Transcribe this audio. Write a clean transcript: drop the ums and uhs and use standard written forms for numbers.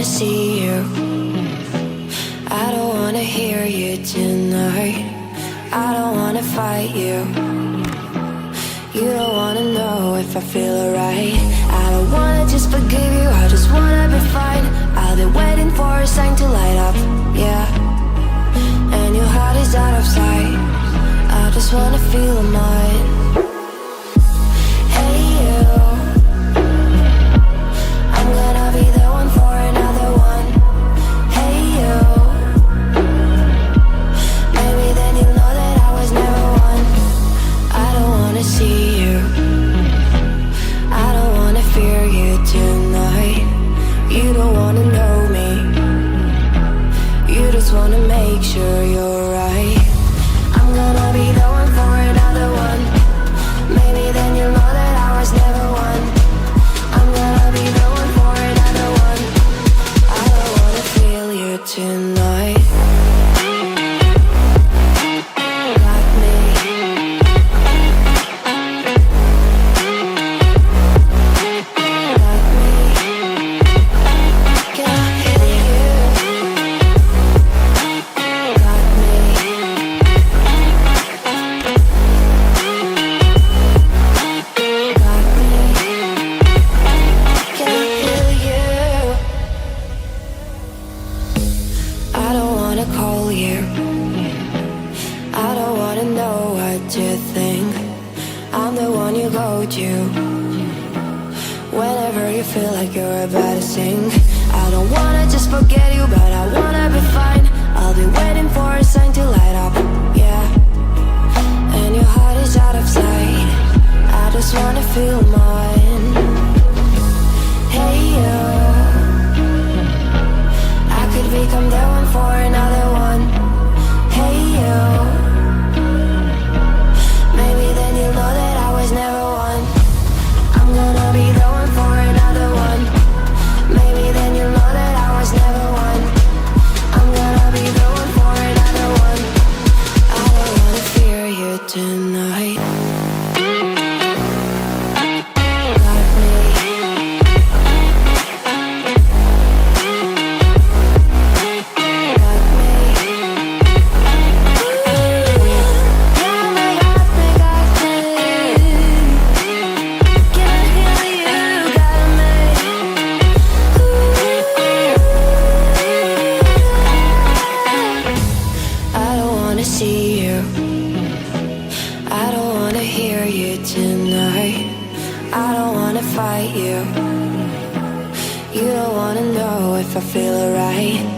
see you. I don't wanna hear you tonight. I don't wanna fight you. You don't wanna know if I feel alright. I don't wanna just forgive you, I just wanna be fine. I've been waiting for a sign to light up, yeah. And your heart is out of sight. I just wanna feel mine. Hey you, I'm gonna be the one for another one. Hey you, maybe then you'll know that I was never one. I don't wanna see you, I don't wanna fear you tonight. You don't wanna know me, you just wanna make sure you're right. I'm gonna be the one for another one. Maybe then you'll know that I was never one. I'm gonna be the one for another one. I don't wanna feel you tonight. Got me. Got me. Can I hear you? Got me. Got me. Can I hear you? I don't wanna call you. I don't wanna know what you think. I'm the one you go to whenever you feel like you're about to sink. I don't wanna just forget you, but I wanna be fine. I'll be waiting for a sign to light up, yeah. And your heart is out of sight. I just wanna feel mine. Hey you, I could become the one for another one. Hey you, maybe then you'll know that I was never one. I'm gonna be the one for another one. Maybe then you'll know that I was never one. I'm gonna be the one for another one. I don't wanna fear you tonight. Got me. Got me. Yeah, me, got me, got me. Can I hear you? Got me. I don't wanna see you, I don't wanna hear you tonight. I don't wanna fight you. You don't wanna know if I feel alright.